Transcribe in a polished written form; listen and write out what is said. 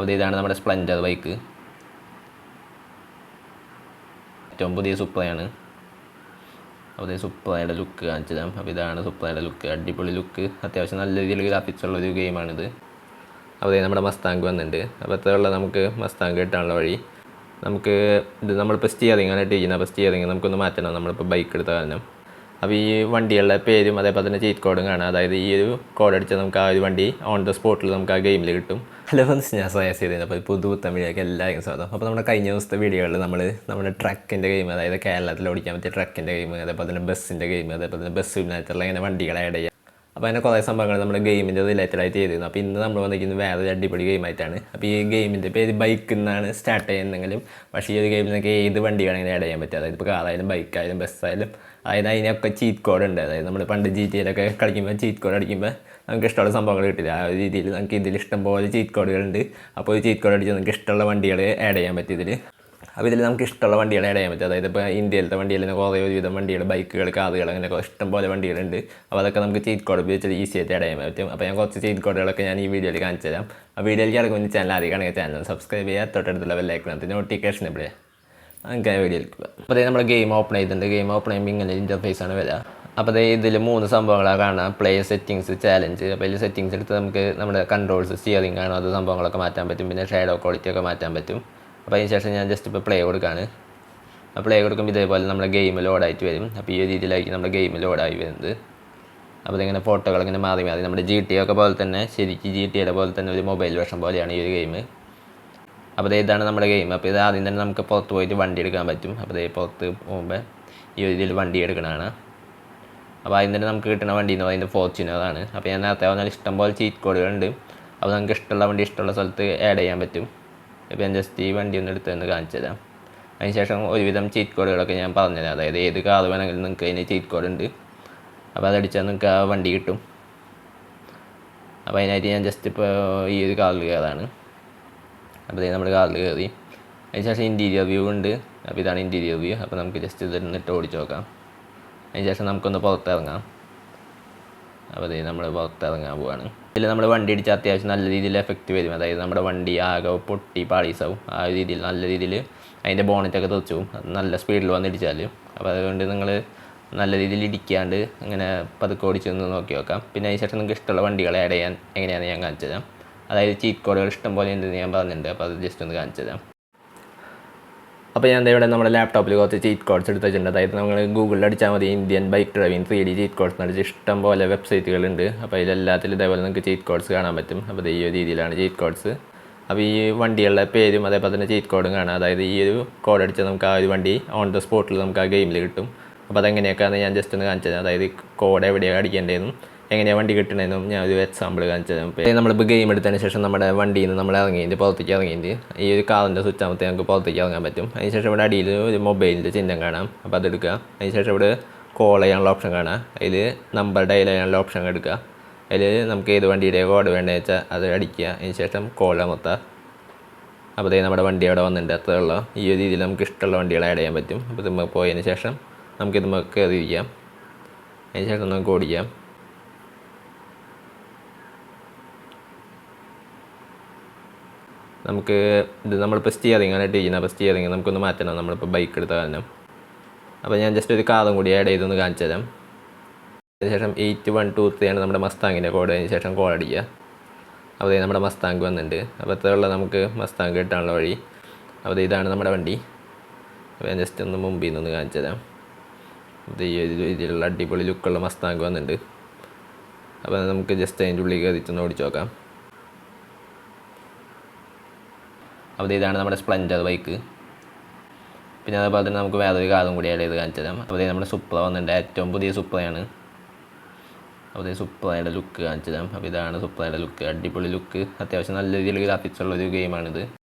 അപ്പോൾ ഇതാണ് നമ്മുടെ സ്പ്ലെൻഡർ ബൈക്ക്, ഏറ്റവും പുതിയ സുപ്രയാണ്. അപ്പോൾ സുപ്രയുടെ ലുക്ക് കാണിച്ചു തരാം. അപ്പോൾ ഇതാണ് സുപ്രയുടെ ലുക്ക്, അടിപൊളി ലുക്ക്, അത്യാവശ്യം നല്ല രീതിയിൽ ഗ്രാഫിക്സ് ഉള്ളൊരു ഗെയിമാണിത്. അപ്പോൾ നമ്മുടെ മസ്താങ്ക് വന്നിട്ടുണ്ട്. അപ്പോൾ അത്രയുള്ള നമുക്ക് മസ്താങ്ക് കിട്ടാനുള്ള വഴി, നമുക്ക് ഇത് നമ്മളിപ്പോൾ സ്റ്റിയറിംഗ് ആണ് ഇട്ടിരിക്കുന്നത്. അപ്പോൾ സ്റ്റിയറിംഗ് നമുക്കൊന്ന് മാറ്റണം, നമ്മളിപ്പോൾ ബൈക്ക് എടുത്ത കാരണം. അപ്പോൾ ഈ വണ്ടികളുടെ പേരും അതേപോലെ തന്നെ ചീറ്റ് കോഡും കാണാം. അതായത് ഈ ഒരു കോഡ് അടിച്ചാൽ നമുക്ക് ആ ഒരു വണ്ടി ഓൺ ദ സ്പോട്ടിൽ നമുക്ക് ആ ഗെയിമിൽ കിട്ടും. ഹലോ ഫ്രണ്ട്സ്, ഞാൻ സജസ്റ്റ് ചെയ്തത്. അപ്പോൾ പുതുപുത്തൻ വീഡിയോക്ക് എല്ലാവർക്കും സ്വാഗതം. അപ്പോൾ നമ്മുടെ കഴിഞ്ഞ ദിവസത്തെ വീഡിയോകളിൽ നമ്മുടെ ട്രക്കിൻ്റെ ഗെയിം, അതായത് കേരളത്തിൽ ഓടിക്കാൻ പറ്റിയ ട്രക്കിൻ്റെ ഗെയിം, അതേപോലെ തന്നെ ബസ്സിൻ്റെ ഗെയിം, അതേപോലെ തന്നെ ബസ് സിമുലേറ്ററിൽ ഇങ്ങനെ വണ്ടികളെ ആഡ് ചെയ്യാം. അപ്പോൾ അതിൻ്റെ കുറേ സംഭവങ്ങൾ നമ്മുടെ ഗെയിമിൻ്റെ റിലേറ്റഡ് ആയിട്ട് ചെയ്തിരുന്നു. അപ്പോൾ ഇന്ന് നമ്മൾ വന്നിരിക്കുന്നത് വേറൊരു അടിപൊളി ഗെയിമായിട്ടാണ്. അപ്പോൾ ഈ ഗെയിമിൻ്റെ പേര് ബൈക്കിൽ നിന്നാണ് സ്റ്റാർട്ട് ചെയ്യുന്നെങ്കിലും പക്ഷേ ഈ ഒരു ഗെയിമിൽ നമുക്ക് ഏത് വണ്ടിയാണെങ്കിലും ആഡ് ചെയ്യാൻ പറ്റും. അതായത് ഇപ്പോൾ കാറായാലും ബൈക്കായാലും ബസ്സായാലും, അതായത് അതിനൊക്കെ ചീറ്റ് കോഡ് ഉണ്ട്. അതായത് നമ്മൾ പണ്ട് GTA കളിക്കുമ്പോൾ ചീറ്റ് കോഡ് അടിക്കുമ്പോൾ നമുക്ക് ഇഷ്ടമുള്ള സംഭവങ്ങൾ കിട്ടില്ല. ആ ഒരു രീതിയിൽ നമുക്ക് ഇതിൽ ഇഷ്ടംപോലെ ചീറ്റ് കോഡുകളുണ്ട്. അപ്പോൾ ഒരു ചീറ്റ് കോഡ് അടിച്ച് നമുക്ക് ഇഷ്ടമുള്ള വണ്ടികൾ ആഡ് ചെയ്യാൻ പറ്റും ഇതിൽ. അപ്പോൾ ഇതിൽ നമുക്ക് ഇഷ്ടമുള്ള വണ്ടികൾ ആഡ് ചെയ്യാൻ പറ്റും. അതായത് ഇപ്പോൾ ഇന്ത്യയിലത്തെ വണ്ടിയിൽ തന്നെ കുറേ ഒരുവിധം വണ്ടികൾ, ബൈക്കുകൾ, കാറുകൾ, അങ്ങനെ ഇഷ്ടംപോലെ വണ്ടികളുണ്ട്. അപ്പോൾ അതൊക്കെ നമുക്ക് ചീറ്റ് കോഡ് ഉപയോഗിച്ച് ഈസി ആയിട്ട് ആഡ് ചെയ്യാൻ പറ്റും. അപ്പോൾ ഞാൻ കുറച്ച് ചീറ്റ് കോഡുകളൊക്കെ ഞാൻ ഈ വീഡിയോയിൽ കാണിച്ചു തരാം. ആ വീഡിയോയിലേക്ക് ഇറങ്ങുന്ന ചാനൽ ആദ്യമാണെങ്കിൽ ചാനൽ സബ്സ്ക്രൈബ് ചെയ്യുക, തൊട്ടടുത്തുള്ള ബെല്ലൈക്കൺ നോട്ടിഫിക്കേഷൻ ഇവിടെ നമുക്ക് വീഡിയോയിലേക്ക് പോകാം. അപ്പോൾ നമ്മൾ ഗെയിം ഓപ്പൺ ചെയ്തിട്ടുണ്ട്. ഗെയിം ഓപ്പൺ ചെയ്യുമ്പോൾ ഇങ്ങനെ ഇൻ്റർഫേസാണ് വരിക. അപ്പോൾ ഇതിൽ 3 സംഭവങ്ങളാണ് കാണാം: പ്ലേ, സെറ്റിങ്സ്, ചാലഞ്ച്. അപ്പോൾ ഇതിൽ സെറ്റിങ്സ് എടുത്ത് നമുക്ക് നമ്മുടെ കൺട്രോൾസ്, സ്റ്റിയറിംഗ് കാണും, അത് സംഭവങ്ങളൊക്കെ മാറ്റാൻ പറ്റും. പിന്നെ ഷാഡോ ക്വാളിറ്റി ഒക്കെ മാറ്റാൻ പറ്റും. അപ്പോൾ അതിന് ശേഷം ഞാൻ ജസ്റ്റ് ഇപ്പോൾ പ്ലേ കൊടുക്കുകയാണ്. അപ്പോൾ പ്ലേ കൊടുക്കുമ്പോൾ ഇതേപോലെ നമ്മുടെ ഗെയിം ലോഡായിട്ട് വരും. അപ്പോൾ ഈ രീതിയിലായിരിക്കും നമ്മുടെ ഗെയിം ലോഡായി വരുന്നത്. അപ്പോൾ ഇതിങ്ങനെ ഫോട്ടോകൾ ഇങ്ങനെ മാറി മാറി നമ്മുടെ GTA ഒക്കെ പോലെ തന്നെ, ശരിക്കും GTA പോലെ തന്നെ ഒരു മൊബൈൽ വേർഷൻ പോലെയാണ് ഈ ഒരു ഗെയിം. അപ്പോൾ ഇതാണ് നമ്മുടെ ഗെയിം. അപ്പോൾ ഇത് ആദ്യം തന്നെ നമുക്ക് പുറത്ത് പോയിട്ട് വണ്ടി എടുക്കാൻ പറ്റും. അപ്പോൾ പുറത്ത് പോകുമ്പോൾ ഈ ഒരു രീതിയിൽ വണ്ടി എടുക്കണതാണ്. അപ്പോൾ അതിന് തന്നെ നമുക്ക് കിട്ടുന്ന വണ്ടി എന്ന് പറയുന്നത് ഫോർച്യൂണറാണ്. അപ്പോൾ ഞാൻ നേരത്തെ പറഞ്ഞാൽ ഇഷ്ടംപോലെ ചീറ്റ് കോഡുകളുണ്ട്. അപ്പോൾ നമുക്ക് ഇഷ്ടമുള്ള വണ്ടി ഇഷ്ടമുള്ള സ്ഥലത്ത് ആഡ് ചെയ്യാൻ പറ്റും. ഇപ്പോൾ ഞാൻ ജസ്റ്റ് ഈ വണ്ടി ഒന്ന് എടുത്ത് കാണിച്ചു തരാം. അതിനുശേഷം ഒരുവിധം ചീറ്റ് കോഡുകളൊക്കെ ഞാൻ പറഞ്ഞുതരാം. അതായത് ഏത് കാർ വേണമെങ്കിലും നിങ്ങൾക്ക് അതിന് ചീറ്റ് കോഡ് ഉണ്ട്. അപ്പോൾ അതടിച്ചാൽ നിങ്ങൾക്ക് ആ വണ്ടി കിട്ടും. അപ്പോൾ അതിനായിട്ട് ഞാൻ ജസ്റ്റ് ഇപ്പോൾ ഈ ഒരു കാറിൽ കയറാണ്. അപ്പോൾ നമ്മൾ കാറിൽ കയറി. അതിനുശേഷം ഇൻറ്റീരിയർ വ്യൂ ഉണ്ട്. അപ്പോൾ ഇതാണ് ഇൻറ്റീരിയർ വ്യൂ. അപ്പോൾ നമുക്ക് ജസ്റ്റ് ഇതിട്ട് ഓടിച്ച് നോക്കാം. അതിനുശേഷം നമുക്കൊന്ന് പുറത്തിറങ്ങാം. അപ്പോൾ നമ്മൾ പുറത്തിറങ്ങാൻ പോവാണ്. ഇതിൽ നമ്മൾ വണ്ടി ഇടിച്ചാൽ അത്യാവശ്യം നല്ല രീതിയിൽ എഫക്റ്റ് വരും. അതായത് നമ്മുടെ വണ്ടി ആകെ പൊട്ടി പാളീസാവും. ആ ഒരു രീതിയിൽ നല്ല രീതിയിൽ അതിൻ്റെ ബോണറ്റൊക്കെ തെറിച്ചു പോകും, നല്ല സ്പീഡിൽ വന്നിടിച്ചാൽ. അപ്പോൾ അതുകൊണ്ട് നിങ്ങൾ നല്ല രീതിയിൽ ഇടിക്കാണ്ട് ഇങ്ങനെ പതുക്കെ ഓടിച്ചൊന്ന് നോക്കി നോക്കാം. പിന്നെ അതിന് ശേഷം നിങ്ങൾക്ക് ഇഷ്ടമുള്ള വണ്ടികൾ ആഡ് ചെയ്യാൻ എങ്ങനെയാണെന്ന് ഞാൻ കാണിച്ചു തരാം. അതായത് ചീറ്റ് കോഡുകൾ ഇഷ്ടം പോലെ ഉണ്ടെന്ന് ഞാൻ പറഞ്ഞിട്ടുണ്ട്. അപ്പോൾ അത് ജസ്റ്റ് ഒന്ന് കാണിച്ചു തരാം. അപ്പോൾ ഞാൻ ഇവിടെ നമ്മുടെ ലാപ്ടോപ്പിൽ കുറച്ച് ചീറ്റ് കോഡ്സ് എടുത്ത് വെച്ചിട്ടുണ്ട്. അതായത് നമ്മൾ ഗൂഗിളിൽ അടിച്ചാൽ മതി Indian bike driving 3D cheat codes എന്ന് അടിച്ച് ഇഷ്ടം പോലെ വെബ്സൈറ്റുകളുണ്ട്. അപ്പോൾ അതിലെല്ലാത്തിലും ഇതേപോലെ നിങ്ങൾക്ക് ചീറ്റ് കോഡ്സ് കാണാൻ പറ്റും. അപ്പോൾ ഈ ഒരു രീതിയിലാണ് ചീറ്റ് കോഡ്സ്. അപ്പോൾ ഈ വണ്ടികളുടെ പേരും അതേപോലെ തന്നെ ചീറ്റ് കോഡും കാണാം. അതായത് ഈ ഒരു കോഡ് അടിച്ചാൽ നമുക്ക് ആ ഒരു വണ്ടി ഓൺ ദ സ്പോട്ടിൽ നമുക്ക് ആ ഗെയിമിൽ കിട്ടും. അപ്പോൾ അതെങ്ങനെയൊക്കെയാണ് ഞാൻ ജസ്റ്റ് ഒന്ന് കാണിച്ചു തരാം. അതായത് കോഡ് എവിടെയാണ് അടിക്കേണ്ടതെന്നും എങ്ങനെയാണ് വണ്ടി കിട്ടണമെന്നും ഞാൻ ഒരു എക്സാമ്പിൾ കാണിച്ചു തരാം. അപ്പോൾ നമ്മളിപ്പോൾ ഗെയിം എടുത്തതിന് ശേഷം നമ്മുടെ വണ്ടിയിൽ നിന്ന് നമ്മൾ ഇറങ്ങിയിട്ട് പുറത്തേക്ക് ഇറങ്ങിയിട്ട് ഈ ഒരു കാറിൻ്റെ സ്വിച്ച് ആകുമ്പോൾ നമുക്ക് പുറത്തേക്ക് ഇറങ്ങാൻ പറ്റും. അതിനുശേഷം ഇവിടെ അടിയിൽ ഒരു മൊബൈലിൻ്റെ ചിഹ്നം കാണാം. അപ്പോൾ അതെടുക്കുക. അതിനുശേഷം ഇവിടെ കോൾ ചെയ്യാനുള്ള ഓപ്ഷൻ കാണാം. അതിൽ നമ്പർ ഡയൽ ചെയ്യാനുള്ള ഓപ്ഷൻ എടുക്കുക. അതിൽ നമുക്ക് ഏത് വണ്ടിയുടെ കോഡ് വേണ്ടതെന്ന് വെച്ചാൽ അത് അടിക്കുക. അതിനുശേഷം കോൾ അമർത്തുക. അപ്പോൾ നമ്മുടെ വണ്ടി അവിടെ വന്നിട്ടുണ്ട്. അത്രയുള്ള ഈ ഒരു രീതിയിൽ നമുക്ക് ഇഷ്ടമുള്ള വണ്ടികൾ ആഡ് ചെയ്യാൻ പറ്റും. അപ്പോൾ ഇത് പോയതിന് ശേഷം നമുക്കിത് കയറിയിരിക്കാം. അതിനുശേഷം നമുക്ക് ഓടിക്കാം. നമുക്ക് ഇത് നമ്മളിപ്പോൾ സ്റ്റിയറിംഗ് ആണ് ഇട്ടിരിക്കുന്നത്. അപ്പോൾ സ്റ്റിയറിംഗ് നമുക്കൊന്ന് മാറ്റണം, നമ്മളിപ്പോൾ ബൈക്ക് എടുത്ത കാരണം. അപ്പോൾ ഞാൻ ജസ്റ്റ് ഒരു കാറും കൂടി ആഡ് ചെയ്തൊന്ന് കാണിച്ചു തരാം. അതിനുശേഷം 8123 ആണ് നമ്മുടെ മസ്താങ്ങിൻ്റെ കോഡ്. അതിന് ശേഷം കോൾ അടിക്കുക. അപ്പോൾ നമ്മുടെ മസ്താങ്ക് വന്നിട്ടുണ്ട്. അപ്പോൾ അത്രയുള്ള നമുക്ക് മസ്താങ്ക് കിട്ടാനുള്ള വഴി. അപ്പോൾ ഇതാണ് നമ്മുടെ വണ്ടി. അപ്പോൾ ഞാൻ ജസ്റ്റ് ഒന്ന് മുമ്പിൽ നിന്ന് കാണിച്ചു തരാം. ഇത് ഈ രീതിയിലുള്ള അടിപൊളി ലുക്കുള്ള മസ്താങ്ക് വന്നിട്ടുണ്ട്. അപ്പോൾ നമുക്ക് ജസ്റ്റ് അതിൻ്റെ ഉള്ളിൽ കയറിച്ചൊന്ന് ഓടിച്ച് നോക്കാം. അപ്പോൾ ഇതാണ് നമ്മുടെ സ്പ്ലെൻഡർ ബൈക്ക്. പിന്നെ അതേപോലെ തന്നെ നമുക്ക് വേറൊരു കാറും കൂടി ആഡ് ചെയ്ത് കാണിച്ചു തരാം. അപ്പോൾ നമ്മുടെ സുപ്ര വന്നിട്ടുണ്ട്. ഏറ്റവും പുതിയ സുപ്രയാണ്. അപ്പോൾ സുപ്രയുടെ ലുക്ക് കാണിച്ചു തരാം. അപ്പോൾ ഇതാണ് സുപ്രയുടെ ലുക്ക്, അടിപൊളി ലുക്ക്, അത്യാവശ്യം നല്ല രീതിയിൽ ഗ്രാഫിക്സ് ഉള്ളൊരു ഗെയിമാണിത്.